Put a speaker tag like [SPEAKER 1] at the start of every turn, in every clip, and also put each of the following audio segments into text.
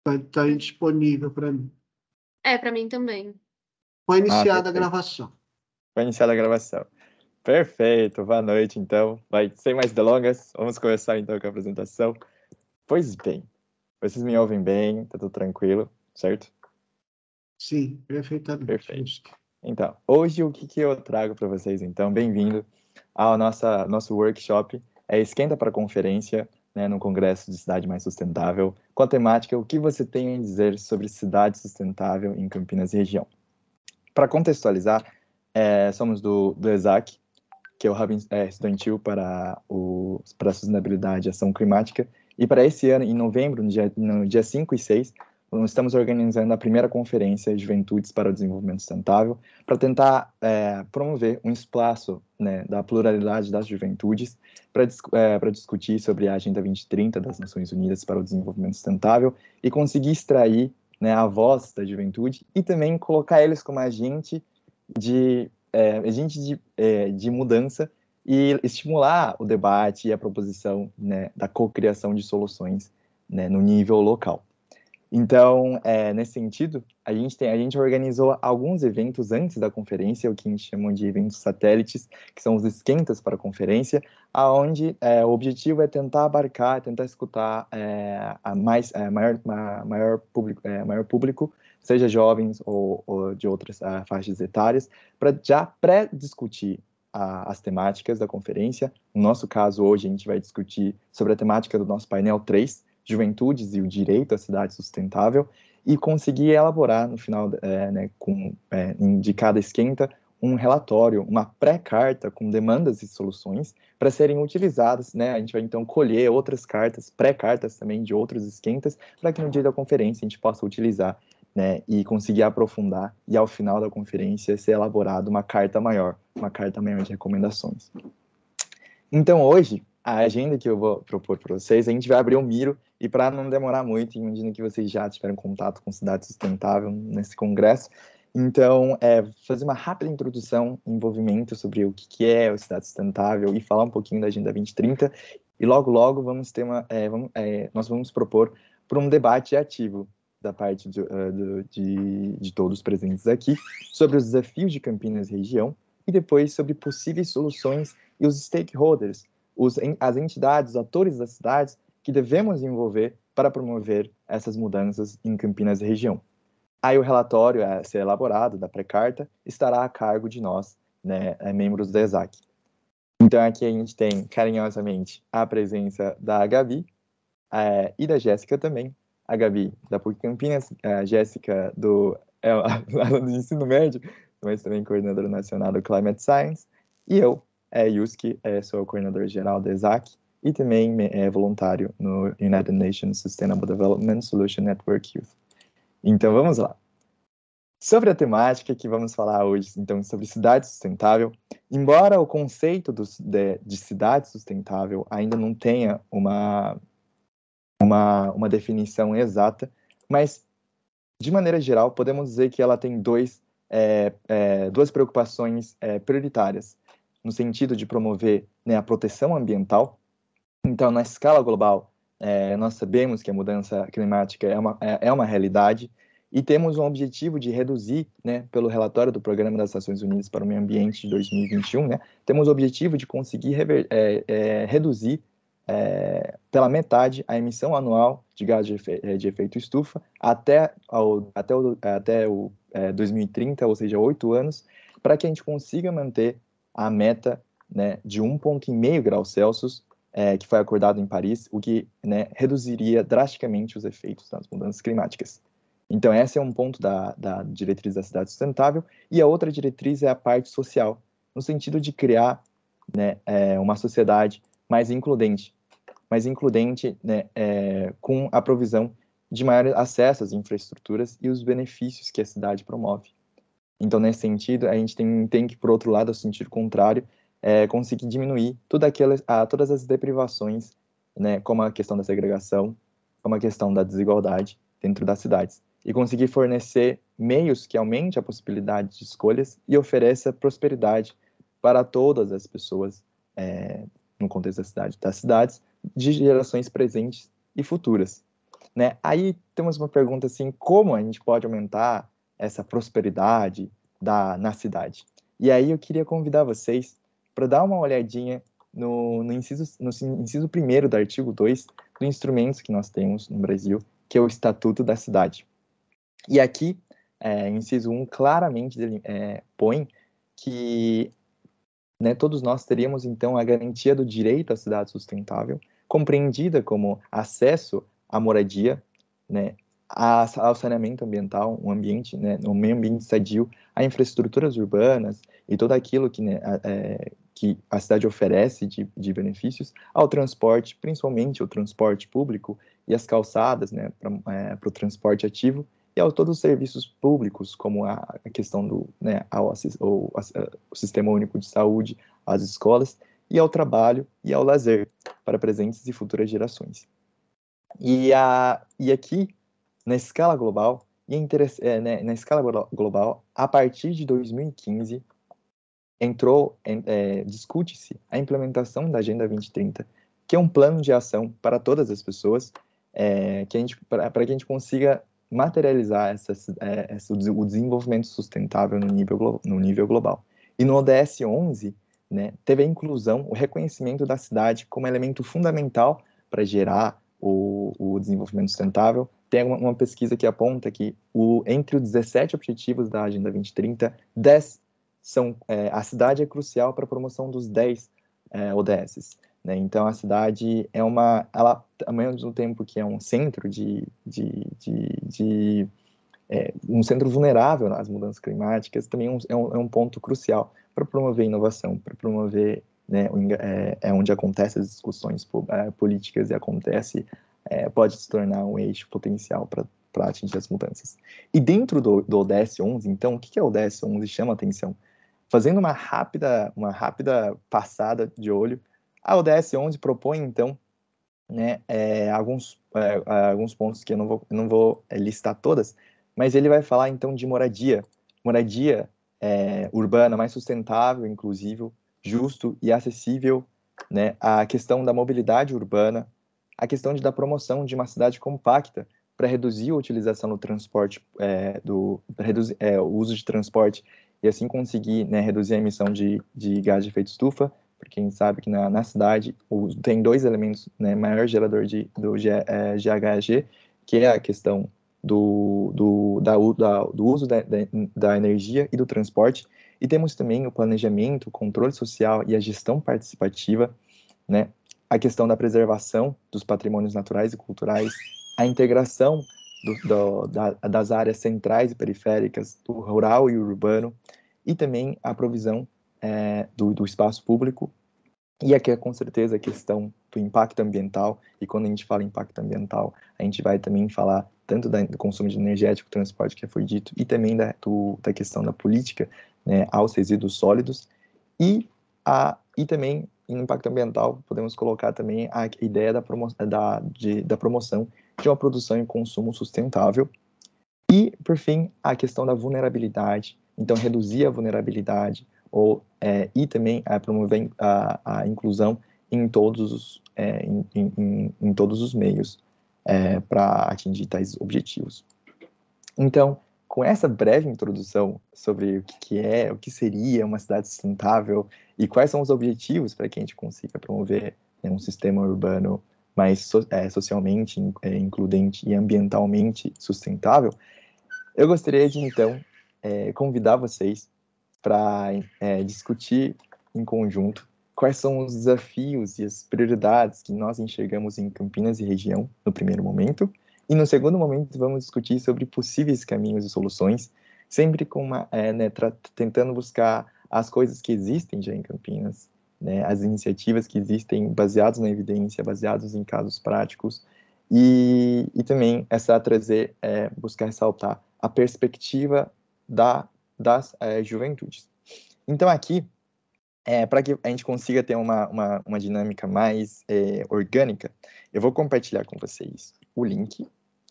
[SPEAKER 1] Vai estar disponível para mim.
[SPEAKER 2] Para mim também.
[SPEAKER 1] Foi iniciada a gravação.
[SPEAKER 3] Foi iniciada a gravação. Perfeito, boa noite, então. Sem mais delongas, vamos começar então com a apresentação. Pois bem, vocês me ouvem bem, tá tudo tranquilo, certo?
[SPEAKER 1] Sim, perfeitamente.
[SPEAKER 3] Perfeito. Então, hoje o que eu trago para vocês, então? Bem-vindo ao nosso workshop, Esquenta para a Conferência, né, no Congresso de Cidade Mais Sustentável, com a temática O que você tem a dizer sobre cidade sustentável em Campinas e região. Para contextualizar, somos do ESAC, que é o Hub Estudantil para a Sustentabilidade e Ação Climática, e para esse ano, em novembro, no dia 5 e 6, nós estamos organizando a primeira conferência Juventudes para o Desenvolvimento Sustentável, para tentar promover um espaço, né, da pluralidade das juventudes, para discutir sobre a Agenda 2030 das Nações Unidas para o Desenvolvimento Sustentável e conseguir extrair, né, a voz da juventude e também colocar eles como agente de mudança e estimular o debate e a proposição, né, da cocriação de soluções, né, no nível local. Então, nesse sentido, a gente organizou alguns eventos antes da conferência, o que a gente chama de eventos satélites, que são os esquentas para a conferência, onde o objetivo é tentar abarcar, tentar escutar maior público, seja jovens ou de outras faixas etárias, para já pré-discutir as temáticas da conferência. No nosso caso, hoje, a gente vai discutir sobre a temática do nosso painel 3, Juventudes e o Direito à Cidade Sustentável, e conseguir elaborar no final, de cada esquenta, um relatório, uma pré-carta com demandas e soluções para serem utilizadas, né? A gente vai então colher outras cartas, pré-cartas também de outros esquentas, para que no dia da conferência a gente possa utilizar, né, e conseguir aprofundar, e ao final da conferência ser elaborada uma carta maior de recomendações. Então hoje, a agenda que eu vou propor para vocês, a gente vai abrir o Miro, e para não demorar muito, imagino que vocês já tiveram contato com Cidade Sustentável nesse congresso, então, fazer uma rápida introdução, envolvimento sobre o que é a Cidade Sustentável e falar um pouquinho da Agenda 2030, e logo vamos ter nós vamos propor por um debate ativo da parte de todos presentes aqui, sobre os desafios de Campinas e região, e depois sobre possíveis soluções e os stakeholders, as entidades, os atores das cidades que devemos envolver para promover essas mudanças em Campinas e região. Aí o relatório a ser elaborado da pré-carta estará a cargo de nós, né, membros do ESAC. Então aqui a gente tem carinhosamente a presença da Gabi e da Jéssica também. A Gabi da PUC Campinas, a Jéssica do ensino médio, mas também coordenadora nacional do Climate Science, e eu, Yuski, sou o coordenador geral do ESAC e também voluntário no United Nations Sustainable Development Solution Network Youth. Então vamos lá. Sobre a temática que vamos falar hoje, então, sobre cidade sustentável, embora o conceito de cidade sustentável ainda não tenha uma definição exata, mas, de maneira geral, podemos dizer que ela tem duas preocupações prioritárias, no sentido de promover, né, a proteção ambiental. Então, na escala global, nós sabemos que a mudança climática é uma realidade, e temos um objetivo de reduzir, né, pelo relatório do Programa das Nações Unidas para o Meio Ambiente de 2021, né, temos o objetivo de conseguir reduzir pela metade a emissão anual de gás de efeito estufa até 2030, ou seja, 8 anos, para que a gente consiga manter a meta, né, de 1,5 graus Celsius, que foi acordado em Paris, o que, né, reduziria drasticamente os efeitos das mudanças climáticas. Então, esse é um ponto da diretriz da cidade sustentável, e a outra diretriz é a parte social, no sentido de criar, né, uma sociedade mais includente, né, com a provisão de maior acesso às infraestruturas e os benefícios que a cidade promove. Então, nesse sentido, a gente tem que, por outro lado, ao sentido contrário, conseguir diminuir todas as deprivações, né, como a questão da segregação, como a questão da desigualdade dentro das cidades, e conseguir fornecer meios que aumente a possibilidade de escolhas e ofereça prosperidade para todas as pessoas no contexto das cidades, de gerações presentes e futuras. né? Aí temos uma pergunta assim, como a gente pode aumentar essa prosperidade na cidade? E aí eu queria convidar vocês para dar uma olhadinha no inciso 1º do artigo 2 do instrumento que nós temos no Brasil, que é o Estatuto da Cidade. E aqui, inciso 1 claramente põe que, né, todos nós teríamos, então, a garantia do direito à cidade sustentável, compreendida como acesso à moradia, né, ao saneamento ambiental, um meio ambiente sadio, a infraestruturas urbanas e tudo aquilo que, né, que a cidade oferece de benefícios, ao transporte, principalmente o transporte público e as calçadas, né, para o transporte ativo, e a todos os serviços públicos, como a questão do, né, o Sistema Único de Saúde, às escolas, e ao trabalho e ao lazer, para presentes e futuras gerações. E aqui, na escala global, na escala global, a partir de 2015, discute-se a implementação da Agenda 2030, que é um plano de ação para todas as pessoas, para que a gente consiga materializar o desenvolvimento sustentável no nível global. E no ODS 11, né, teve a inclusão, o reconhecimento da cidade como elemento fundamental para gerar o desenvolvimento sustentável. Tem uma pesquisa que aponta que entre os 17 objetivos da Agenda 2030, 10 a cidade é crucial para a promoção dos 10 ODS. Né? Então, a cidade ela, ao mesmo tempo que é um centro um centro vulnerável às mudanças climáticas, também é um ponto crucial para promover inovação, para promover, né, onde acontecem as discussões políticas e pode se tornar um eixo potencial para atingir as mudanças. E dentro do ODS 11, então, o que é o ODS 11? Chama a atenção. Fazendo uma rápida passada de olho, a ODS 11 propõe, então, né, alguns pontos que eu não vou listar todas, mas ele vai falar, então, de moradia urbana mais sustentável, inclusive, justo e acessível, né, a questão da mobilidade urbana, a questão da promoção de uma cidade compacta para reduzir a utilização do transporte, reduzir o uso de transporte e assim conseguir, né, reduzir a emissão de gás de efeito estufa, porque a gente sabe que na cidade tem dois elementos, né, maior gerador do GHG, que é a questão do uso da energia e do transporte, e temos também o planejamento, o controle social e a gestão participativa, né, a questão da preservação dos patrimônios naturais e culturais, a integração das áreas centrais e periféricas, do rural e urbano, e também a provisão do espaço público, e aqui é com certeza a questão do impacto ambiental, e quando a gente fala impacto ambiental, a gente vai também falar tanto do consumo de energético, transporte, que foi dito, e também da questão da política, né, aos resíduos sólidos, e também em impacto ambiental podemos colocar também a ideia da promoção de uma produção e consumo sustentável, e, por fim, a questão da vulnerabilidade, então reduzir a vulnerabilidade, e também promover a inclusão em todos os meios para atingir tais objetivos. Então, com essa breve introdução sobre o que seria uma cidade sustentável e quais são os objetivos para que a gente consiga promover, né, um sistema urbano mais socialmente includente e ambientalmente sustentável, eu gostaria de, então, convidar vocês para discutir em conjunto quais são os desafios e as prioridades que nós enxergamos em Campinas e região, no primeiro momento, e no segundo momento vamos discutir sobre possíveis caminhos e soluções, sempre tentando buscar as coisas que existem já em Campinas, né, as iniciativas que existem baseadas na evidência, baseadas em casos práticos, e também buscar ressaltar a perspectiva das juventudes. Então, aqui, para que a gente consiga ter uma dinâmica mais orgânica, eu vou compartilhar com vocês o link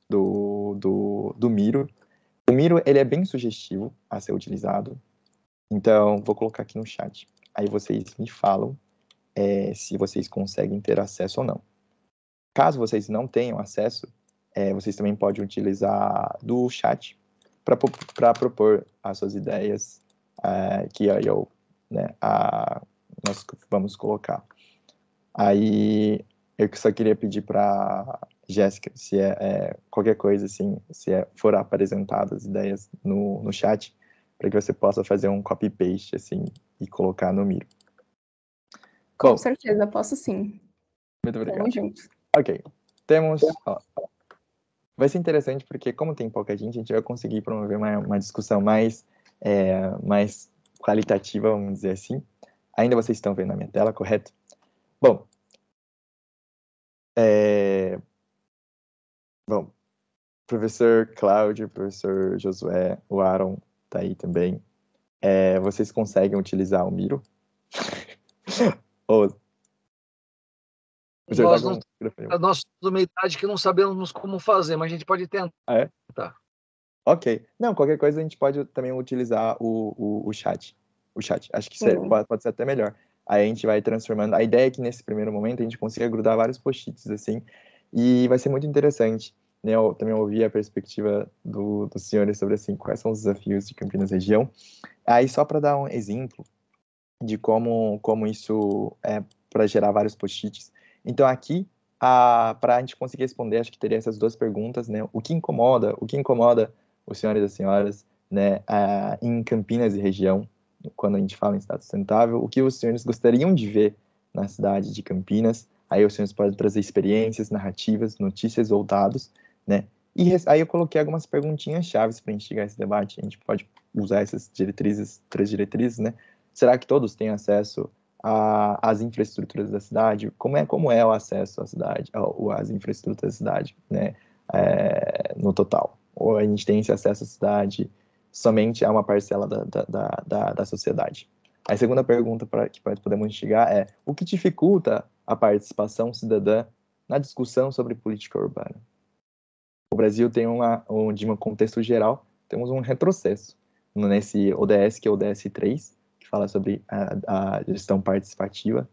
[SPEAKER 3] do Miro. O Miro, ele é bem sugestivo a ser utilizado, então vou colocar aqui no chat. Aí vocês me falam se vocês conseguem ter acesso ou não. Caso vocês não tenham acesso, vocês também podem utilizar do chat para propor as suas ideias, que aí nós vamos colocar. Aí eu só queria pedir para Jéssica, se qualquer coisa assim, se for apresentado as ideias no chat, para que você possa fazer um copy-paste assim e colocar no Miro.
[SPEAKER 4] Com certeza, posso sim.
[SPEAKER 3] Muito obrigado.
[SPEAKER 4] Tamo junto.
[SPEAKER 3] Ok. Temos... vai ser interessante porque, como tem pouca gente, a gente vai conseguir promover uma discussão mais qualitativa, vamos dizer assim. Ainda vocês estão vendo na minha tela, correto? Bom, professor Cláudio, professor Josué, o Aaron tá aí também. Vocês conseguem utilizar o Miro? Ou...
[SPEAKER 5] Nós somos uma idade que não sabemos como fazer, mas a gente pode tentar.
[SPEAKER 3] Ok. Não, qualquer coisa a gente pode também utilizar o chat. O chat. Acho que pode ser até melhor. Aí a gente vai transformando. A ideia é que nesse primeiro momento a gente consiga grudar vários post-its assim. E vai ser muito interessante. Né? Eu também ouvi a perspectiva dos senhores sobre assim, quais são os desafios de Campinas região. Aí só para dar um exemplo de como isso é para gerar vários post-its. Então aqui, para a gente conseguir responder, acho que teria essas duas perguntas, né? O que incomoda os senhores e as senhoras, né, em Campinas e região, quando a gente fala em estado sustentável, o que os senhores gostariam de ver na cidade de Campinas? Aí os senhores podem trazer experiências, narrativas, notícias ou dados, né? E aí eu coloquei algumas perguntinhas chaves para instigar esse debate. A gente pode usar essas três diretrizes, né? Será que todos têm acesso às infraestruturas da cidade? Como é o acesso à cidade, às infraestruturas da cidade, né? No total? Ou a gente tem esse acesso à cidade somente a uma parcela da sociedade? A segunda pergunta que podemos instigar é: o que dificulta a participação cidadã na discussão sobre política urbana? O Brasil tem de um contexto geral, temos um retrocesso nesse ODS, que é o ODS 3, que fala sobre a gestão participativa.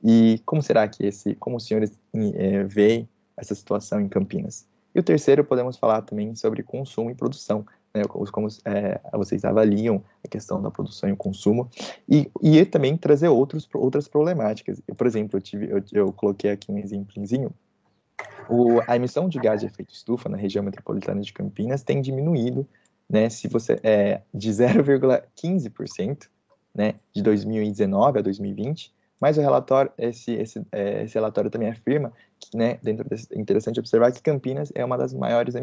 [SPEAKER 3] E como será que como os senhores veem essa situação em Campinas? E o terceiro, podemos falar também sobre consumo e produção, né? Como vocês avaliam a questão da produção e o consumo, e também trazer outras problemáticas. Por exemplo, eu coloquei aqui um exemplozinho. A emissão de gás de efeito estufa na região metropolitana de Campinas tem diminuído, né, de 0,15%, né, de 2019 a 2020, mas o relatório, esse relatório também afirma que, né, é interessante observar que Campinas é uma das maiores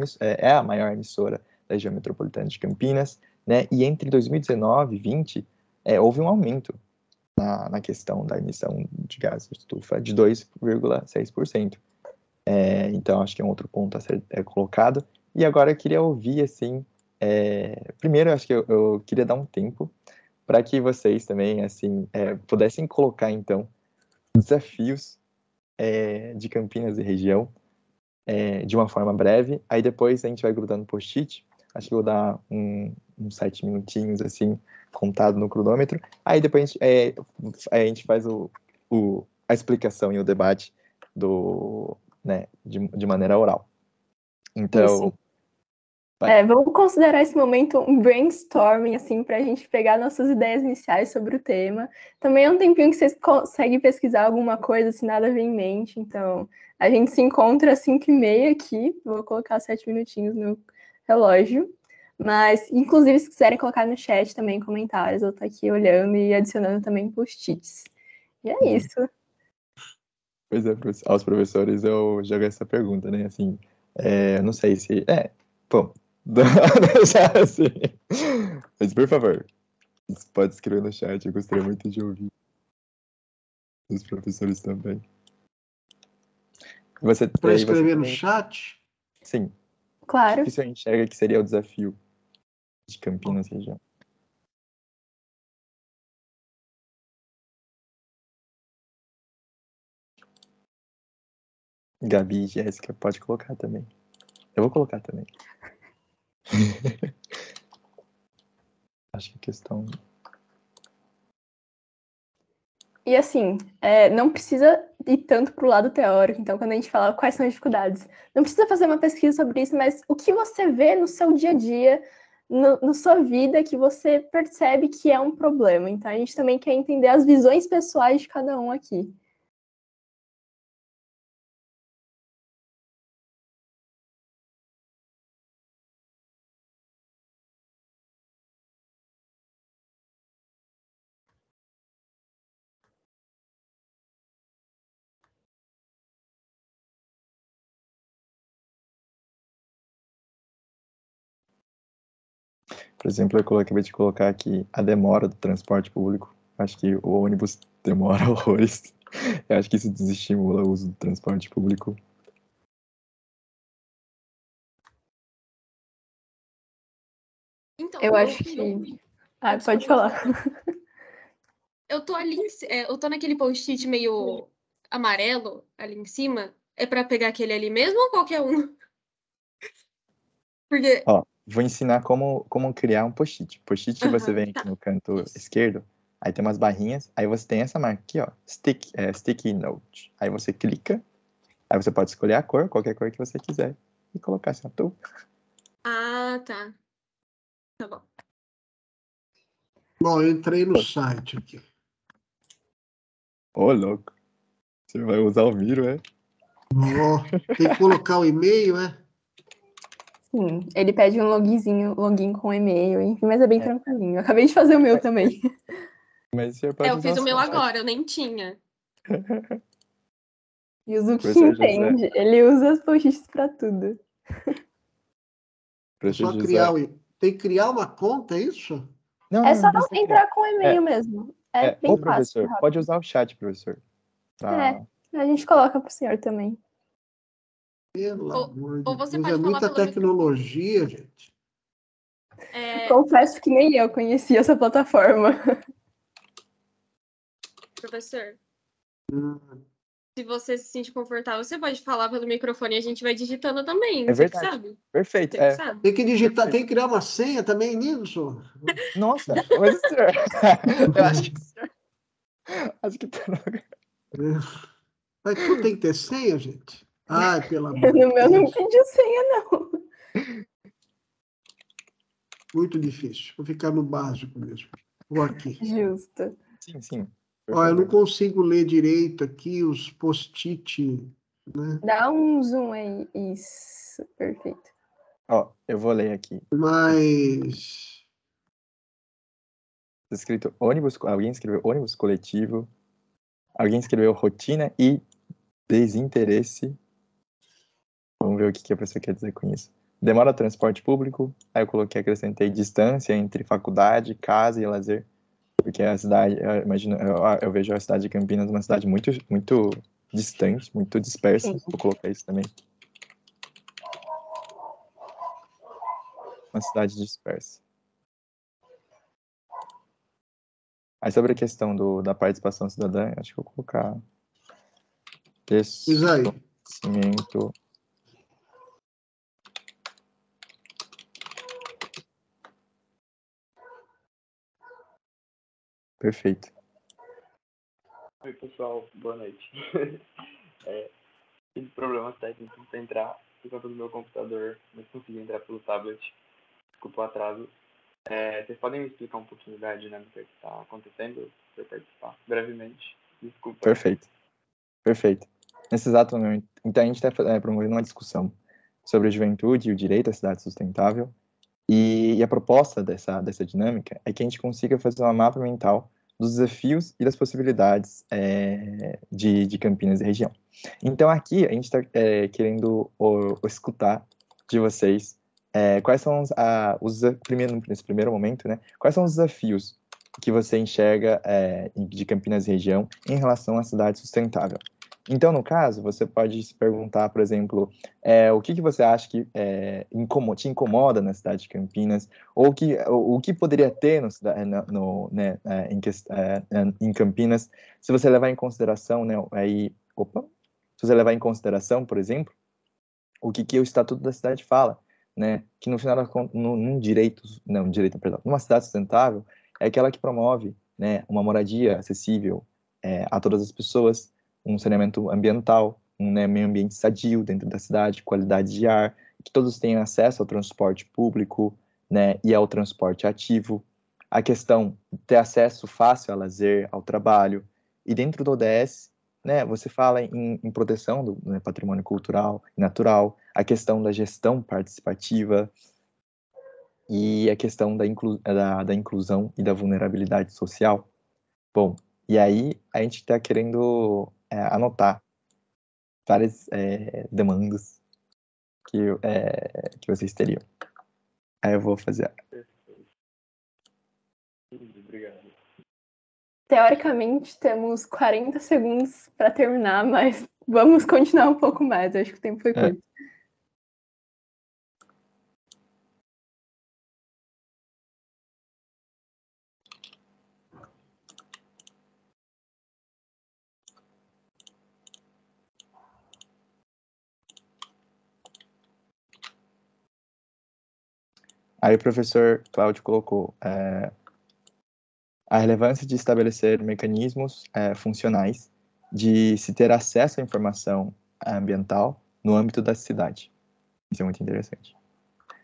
[SPEAKER 3] a maior emissora da região metropolitana de Campinas, né, e entre 2019 e 2020 houve um aumento na questão da emissão de gás de estufa de 2,6%. Então, acho que é um outro ponto a ser colocado. E agora eu queria ouvir, assim, primeiro, acho que eu queria dar um tempo para que vocês também, assim, pudessem colocar, então, desafios de Campinas e região de uma forma breve. Aí depois a gente vai grudando post-it. Acho que eu vou dar uns 7 minutinhos, assim, contado no cronômetro. Aí depois a gente faz a explicação e o debate né, de maneira oral. Então...
[SPEAKER 4] vamos considerar esse momento um brainstorming, assim, para a gente pegar nossas ideias iniciais sobre o tema. Também é um tempinho que vocês conseguem pesquisar alguma coisa, se nada vem em mente. Então, a gente se encontra às 5h30 aqui. Vou colocar 7 minutinhos no relógio. Mas, inclusive, se quiserem colocar no chat também comentários, eu tô aqui olhando e adicionando também post-its. E é isso.
[SPEAKER 3] Pois é, aos professores eu jogo essa pergunta, né? Assim, não sei se... bom, deixar assim. Mas, por favor, pode escrever no chat, eu gostaria muito de ouvir os professores também.
[SPEAKER 1] Para escrever no chat?
[SPEAKER 3] Sim.
[SPEAKER 4] Claro.
[SPEAKER 3] O que você enxerga que seria o desafio de Campinas região? Gabi e Jéssica, pode colocar também. Eu vou colocar também. Acho que a questão...
[SPEAKER 4] E assim, não precisa ir tanto para o lado teórico. Então, quando a gente fala quais são as dificuldades, não precisa fazer uma pesquisa sobre isso, mas o que você vê no seu dia a dia, na sua vida, que você percebe que é um problema. Então, a gente também quer entender as visões pessoais de cada um aqui.
[SPEAKER 3] Por exemplo, eu acabei de colocar aqui a demora do transporte público. Acho que o ônibus demora horrores. Eu acho que isso desestimula o uso do transporte público.
[SPEAKER 2] Então,
[SPEAKER 4] Eu acho que... Ah, pode falar.
[SPEAKER 2] Eu tô ali, eu tô naquele post-it meio amarelo ali em cima. É pra pegar aquele ali mesmo ou qualquer um? Porque...
[SPEAKER 3] Ó, vou ensinar como criar um post-it. Post-it você vem aqui
[SPEAKER 2] tá.
[SPEAKER 3] no canto esquerdo, aí tem umas barrinhas, aí você tem essa marca aqui, ó, Sticky Note. Aí você clica, aí você pode escolher a cor, qualquer cor que você quiser, e colocar assim, ó.
[SPEAKER 2] Ah, tá. Tá bom.
[SPEAKER 1] Bom, eu entrei no site aqui.
[SPEAKER 3] Ô, louco. Você vai usar o Miro, é?
[SPEAKER 1] Tem que colocar o e-mail,
[SPEAKER 4] Sim, ele pede um login com e-mail, enfim, mas é bem tranquilinho. Eu acabei de fazer o meu também.
[SPEAKER 3] Mas você pode
[SPEAKER 2] Eu
[SPEAKER 3] usar
[SPEAKER 2] fiz o meu
[SPEAKER 3] site.
[SPEAKER 2] agora, eu nem tinha.
[SPEAKER 4] E usa o que
[SPEAKER 3] Professor José.
[SPEAKER 4] entende. Ele usa os post-its pra tudo.
[SPEAKER 1] É só criar Tem que criar uma conta, é isso?
[SPEAKER 3] Não,
[SPEAKER 4] É
[SPEAKER 3] não,
[SPEAKER 4] só
[SPEAKER 3] não precisa criar.
[SPEAKER 4] entrar com o e-mail mesmo. É bem
[SPEAKER 3] Ô,
[SPEAKER 4] fácil.
[SPEAKER 3] professor, pode usar o chat, professor. Tá.
[SPEAKER 4] A gente coloca pro senhor também.
[SPEAKER 1] Pelo amor de
[SPEAKER 2] ou você
[SPEAKER 1] Deus,
[SPEAKER 2] pode
[SPEAKER 1] é
[SPEAKER 2] falar
[SPEAKER 1] muita
[SPEAKER 2] pelo
[SPEAKER 1] tecnologia, gente.
[SPEAKER 4] Confesso que nem eu conhecia essa plataforma.
[SPEAKER 2] Professor, se você se sentir confortável, você pode falar pelo microfone e a gente vai digitando também.
[SPEAKER 3] É
[SPEAKER 2] Você que
[SPEAKER 3] verdade.
[SPEAKER 2] sabe.
[SPEAKER 3] Perfeito.
[SPEAKER 2] Você que sabe.
[SPEAKER 1] Tem que digitar, tem que criar uma senha também nisso.
[SPEAKER 3] Nossa, mas o senhor... Eu acho que o senhor... Acho que...
[SPEAKER 1] Mas tudo tem que ter senha, gente? Ai, pelo amor de
[SPEAKER 4] No meu não
[SPEAKER 1] Deus.
[SPEAKER 4] pediu senha, não.
[SPEAKER 1] Muito difícil. Vou ficar no básico mesmo. Vou aqui.
[SPEAKER 4] Justo.
[SPEAKER 3] Sim.
[SPEAKER 1] Olha, eu não consigo ler direito aqui os post-it, né?
[SPEAKER 4] Dá um zoom aí. Isso, perfeito.
[SPEAKER 3] Ó, eu vou ler aqui.
[SPEAKER 1] Mas...
[SPEAKER 3] Tá escrito ônibus... Alguém escreveu ônibus coletivo. Alguém escreveu rotina e desinteresse. Vamos ver o que a pessoa quer dizer com isso. Demora transporte público. Aí eu acrescentei distância entre faculdade, casa e lazer. Porque a cidade, eu imagino, eu vejo a cidade de Campinas uma cidade muito, muito distante, muito dispersa.
[SPEAKER 4] Sim.
[SPEAKER 3] Vou colocar isso também. Uma cidade dispersa. Aí sobre a questão da participação cidadã, acho que eu vou colocar desconhecimento. Perfeito.
[SPEAKER 6] Oi, pessoal. Boa noite. Tive problemas técnicos para entrar por conta do meu computador, mas consegui entrar pelo tablet. Desculpa o atraso. Vocês podem me explicar um pouquinho da dinâmica que está acontecendo para eu participar? Brevemente. Desculpa.
[SPEAKER 3] Perfeito. Nesse exato momento, então a gente está promovendo uma discussão sobre a juventude e o direito à cidade sustentável. E a proposta dessa dinâmica é que a gente consiga fazer uma mapa mental dos desafios e das possibilidades de Campinas e região. Então, aqui, a gente está querendo escutar de vocês quais são nesse primeiro momento, né, quais são os desafios que você enxerga de Campinas e região em relação à cidade sustentável. Então, no caso, você pode se perguntar, por exemplo, o que você acha que te incomoda na cidade de Campinas, ou o que poderia ter em Campinas, se você levar em consideração, né, se você levar em consideração, por exemplo, o que o Estatuto da Cidade fala, né, que no final das contas, numa cidade sustentável, é aquela que promove, né, uma moradia acessível, a todas as pessoas, um saneamento ambiental, né, meio ambiente sadio dentro da cidade, qualidade de ar, que todos tenham acesso ao transporte público, né, e ao transporte ativo, a questão de ter acesso fácil ao lazer, ao trabalho, e dentro do ODS, né, você fala em proteção do, né, patrimônio cultural e natural, a questão da gestão participativa e a questão da inclusão e da vulnerabilidade social. Bom, e aí a gente está querendo anotar várias demandas que vocês teriam. Aí eu vou fazer.
[SPEAKER 6] Obrigado.
[SPEAKER 4] Teoricamente, temos 40 segundos para terminar, mas vamos continuar um pouco mais. Eu acho que o tempo foi curto.
[SPEAKER 3] Aí o professor Cláudio colocou a relevância de estabelecer mecanismos funcionais de se ter acesso à informação ambiental no âmbito da cidade. Isso é muito interessante.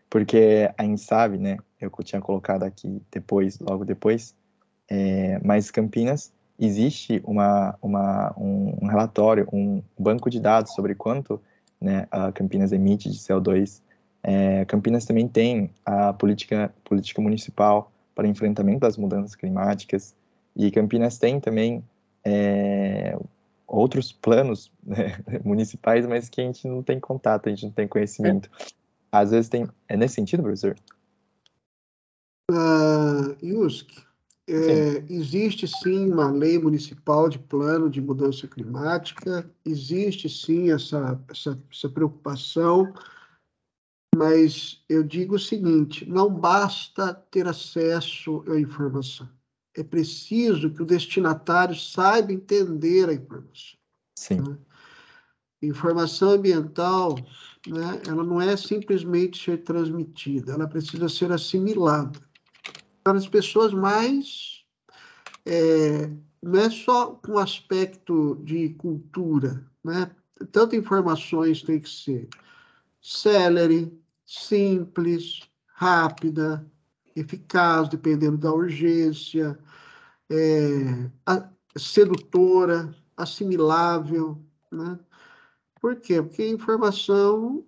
[SPEAKER 3] Porque a gente sabe, né, eu tinha colocado aqui logo depois, mas Campinas existe um relatório, um banco de dados sobre quanto, né, a Campinas emite de CO2. Campinas também tem a política municipal para enfrentamento das mudanças climáticas, e Campinas tem também outros planos, né, municipais, mas que a gente não tem contato, a gente não tem conhecimento. Às vezes tem... É nesse sentido, professor?
[SPEAKER 1] Yuski, existe sim uma lei municipal de plano de mudança climática, existe sim essa preocupação, mas eu digo o seguinte, não basta ter acesso à informação, é preciso que o destinatário saiba entender a informação.
[SPEAKER 3] Sim.
[SPEAKER 1] Né? Informação ambiental, né, ela não é simplesmente ser transmitida, ela precisa ser assimilada. Para as pessoas mais... não é só um aspecto de cultura, né? Tanto informações tem que ser célere, simples, rápida, eficaz, dependendo da urgência, sedutora, assimilável, né? Por quê? Porque a informação,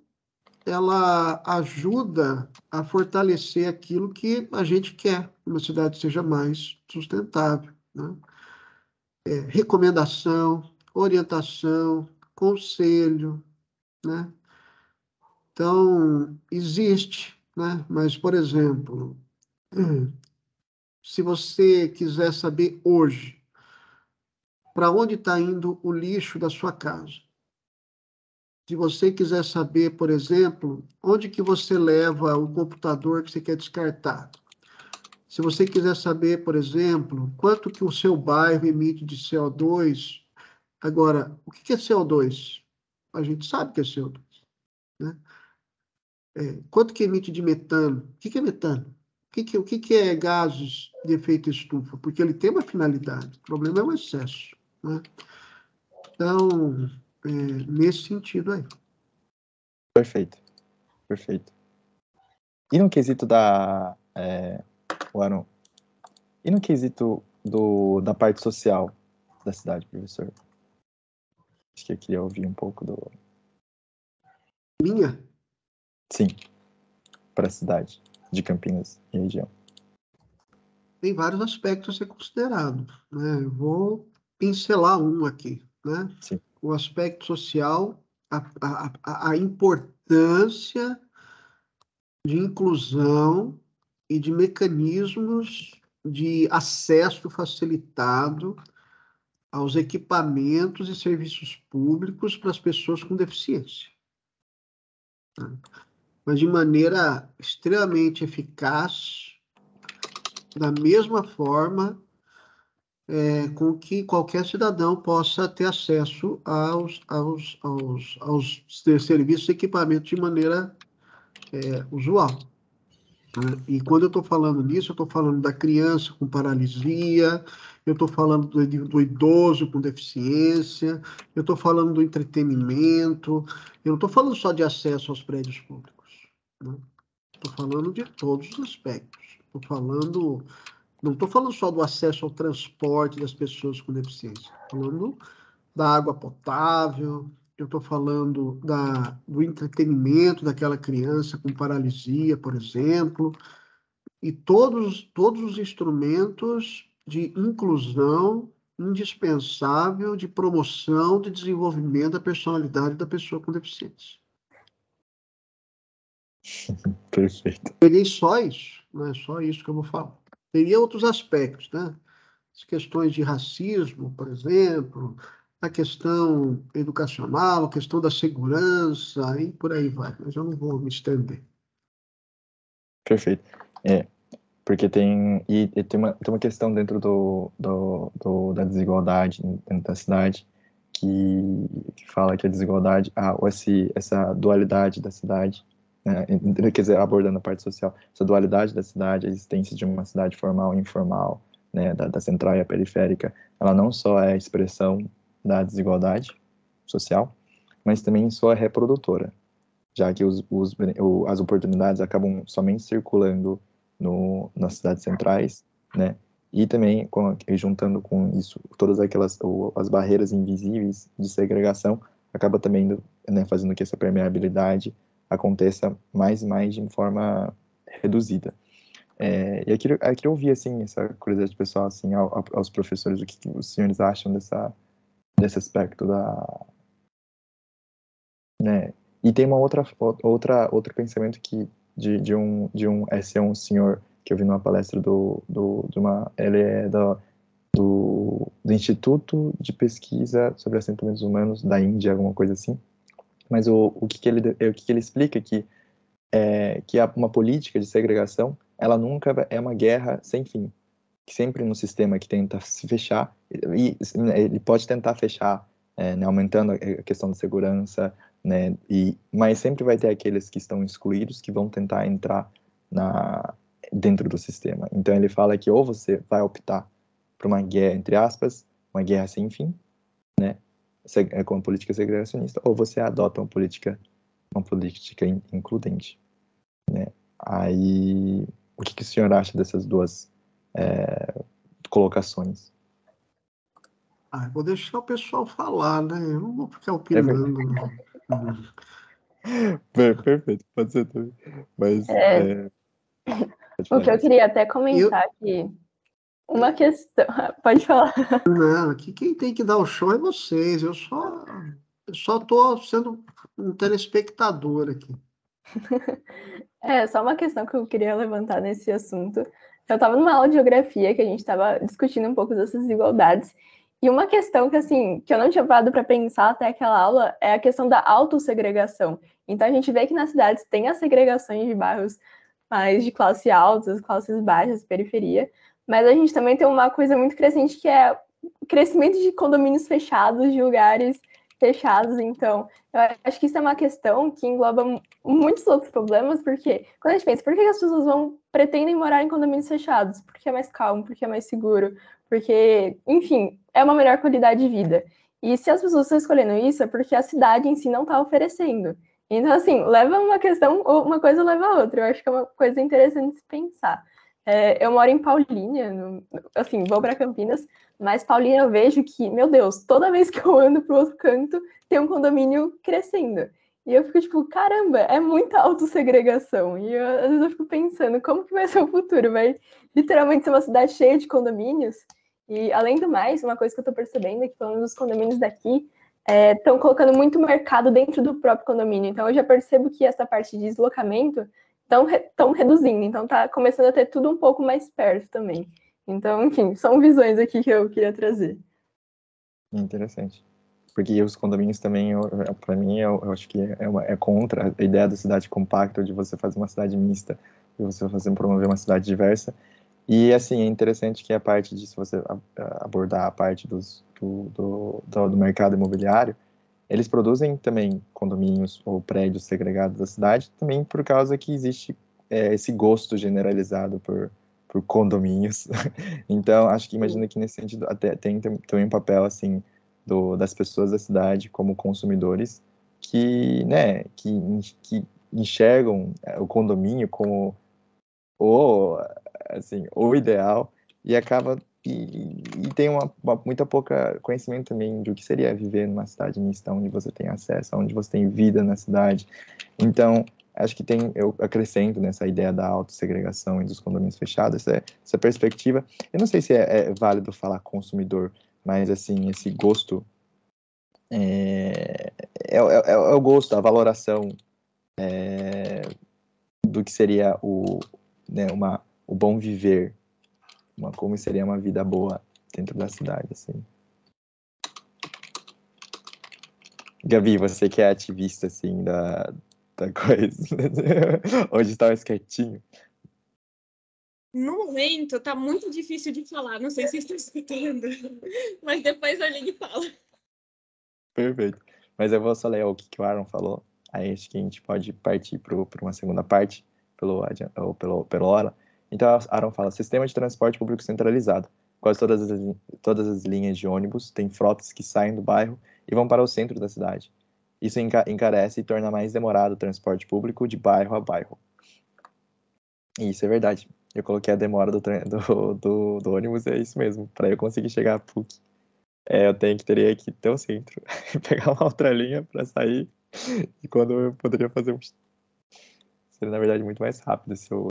[SPEAKER 1] ela ajuda a fortalecer aquilo que a gente quer, que uma cidade seja mais sustentável, né? Recomendação, orientação, conselho, né? Então, existe, né? Mas, por exemplo, se você quiser saber hoje para onde está indo o lixo da sua casa, se você quiser saber, por exemplo, onde que você leva o computador que você quer descartar, se você quiser saber, por exemplo, quanto que o seu bairro emite de CO2, agora, o que é CO2? A gente sabe que é CO2, né? Quanto que emite de metano? O que é metano? O que é gases de efeito estufa? Porque ele tem uma finalidade, o problema é o excesso, né? Então, nesse sentido aí.
[SPEAKER 3] Perfeito. E no quesito e no quesito da parte social da cidade, professor? Acho que eu queria ouvir um pouco do...
[SPEAKER 1] Minha?
[SPEAKER 3] Sim, para a cidade de Campinas e região.
[SPEAKER 1] Tem vários aspectos a ser considerado, né? Eu vou pincelar um aqui, né?
[SPEAKER 3] Sim.
[SPEAKER 1] O aspecto social, a importância de inclusão e de mecanismos de acesso facilitado aos equipamentos e serviços públicos para as pessoas com deficiência, né? Mas de maneira extremamente eficaz, da mesma forma com que qualquer cidadão possa ter acesso aos serviços e equipamentos de maneira usual, né? E quando eu estou falando nisso, eu estou falando da criança com paralisia, eu estou falando do idoso com deficiência, eu estou falando do entretenimento, eu não estou falando só de acesso aos prédios públicos, né? Estou falando de todos os aspectos. Não estou falando só do acesso ao transporte das pessoas com deficiência, estou falando da água potável, eu estou falando do entretenimento daquela criança com paralisia, por exemplo, e todos os instrumentos de inclusão indispensável de promoção, de desenvolvimento da personalidade da pessoa com deficiência.
[SPEAKER 3] Perfeito.
[SPEAKER 1] Peguei só isso, não é só isso que eu vou falar. Teria outros aspectos, né? As questões de racismo, por exemplo, a questão educacional, a questão da segurança, e por aí vai, mas eu não vou me estender.
[SPEAKER 3] Perfeito. Porque tem uma questão dentro da desigualdade dentro da cidade que fala que a desigualdade, essa dualidade da cidade, né, quer dizer, abordando a parte social, essa dualidade da cidade, a existência de uma cidade formal e informal, né, da central e a periférica, ela não só é a expressão da desigualdade social, mas também só é reprodutora, já que as oportunidades acabam somente circulando nas cidades centrais, né? E também, juntando com isso, todas as barreiras invisíveis de segregação, acaba também, né, fazendo que essa permeabilidade aconteça mais e mais de forma reduzida. E eu queria ouvir, assim, essa curiosidade pessoal, assim, aos professores, o que os senhores acham desse aspecto né? E tem outro pensamento que esse é um senhor que eu vi numa palestra ele é do Instituto de Pesquisa sobre Assentamentos Humanos da Índia, alguma coisa assim. Mas o que ele explica que uma política de segregação, ela nunca é uma guerra sem fim. Que sempre no sistema que tenta se fechar, e ele pode tentar fechar, né, aumentando a questão da segurança, né, mas sempre vai ter aqueles que estão excluídos que vão tentar entrar dentro do sistema. Então ele fala que ou você vai optar por uma guerra, entre aspas, uma guerra sem fim, né, com uma política segregacionista, ou você adota uma política includente, né? Aí, o que o senhor acha dessas duas colocações?
[SPEAKER 1] Vou deixar o pessoal falar, né? Eu não vou ficar opinando.
[SPEAKER 3] Perfeito, pode ser também. Mas,
[SPEAKER 4] o que eu queria até comentar aqui, uma questão... Pode falar.
[SPEAKER 1] Não, aqui quem tem que dar o show é vocês. Eu só estou sendo um telespectador aqui.
[SPEAKER 4] Só uma questão que eu queria levantar nesse assunto. Eu estava numa aula de geografia que a gente estava discutindo um pouco dessas desigualdades. E uma questão que, assim, que eu não tinha parado para pensar até aquela aula é a questão da autossegregação. Então, a gente vê que nas cidades tem as segregações de bairros mais de classe alta, classes baixas, periferia, mas a gente também tem uma coisa muito crescente que é o crescimento de condomínios fechados, de lugares fechados. Então, eu acho que isso é uma questão que engloba muitos outros problemas, porque quando a gente pensa, por que as pessoas pretendem morar em condomínios fechados? Porque é mais calmo, porque é mais seguro, porque, enfim, é uma melhor qualidade de vida. E se as pessoas estão escolhendo isso, é porque a cidade em si não está oferecendo. Então, assim, leva uma questão, ou uma coisa leva a outra. Eu acho que é uma coisa interessante de se pensar. Eu moro em Paulínia, assim, vou para Campinas, mas Paulínia eu vejo que, meu Deus, toda vez que eu ando para o outro canto, tem um condomínio crescendo. E eu fico tipo, caramba, é muita autossegregação. E às vezes eu fico pensando, como que vai ser o futuro? Vai literalmente ser uma cidade cheia de condomínios? E, além do mais, uma coisa que eu tô percebendo é que, pelo menos os condomínios daqui, estão colocando muito mercado dentro do próprio condomínio. Então, eu já percebo que essa parte de deslocamento estão reduzindo. Então, tá começando a ter tudo um pouco mais perto também. Então, enfim, são visões aqui que eu queria trazer.
[SPEAKER 3] Interessante. Porque os condomínios também, para mim, eu acho que é contra a ideia da cidade compacta, de você fazer uma cidade mista, de você promover uma cidade diversa. E, assim, é interessante que a parte de, se você abordar a parte do mercado imobiliário, eles produzem também condomínios ou prédios segregados da cidade, também por causa que existe esse gosto generalizado por por condomínios. Então, acho que imagino que nesse sentido até tem também um papel assim das pessoas da cidade como consumidores que, né, que enxergam o condomínio como o ideal e acaba e tem muita pouca conhecimento também do que seria viver numa cidade mista, onde você tem acesso, onde você tem vida na cidade. Então, acho que eu acrescento nessa ideia da autossegregação e dos condomínios fechados, essa perspectiva. Eu não sei se é válido falar consumidor, mas, assim, esse gosto é o gosto, a valoração do que seria o bom viver, como seria uma vida boa dentro da cidade, assim. Gabi, você que é ativista, assim, da coisa, hoje está mais quietinho.
[SPEAKER 2] No momento, tá muito difícil de falar, não sei se vocês estão escutando, mas depois eu ligo e falo.
[SPEAKER 3] Perfeito. Mas eu vou só ler o que o Aaron falou, aí acho que a gente pode partir para uma segunda parte, pelo hora. Então, Aaron fala, sistema de transporte público centralizado. Quase todas as linhas de ônibus têm frotas que saem do bairro e vão para o centro da cidade. Isso encarece e torna mais demorado o transporte público de bairro a bairro. E isso é verdade. Eu coloquei a demora do ônibus, é isso mesmo. Para eu conseguir chegar a PUC, eu teria que ir até o centro, pegar uma outra linha para sair, e quando eu poderia fazer seria, na verdade, muito mais rápido se eu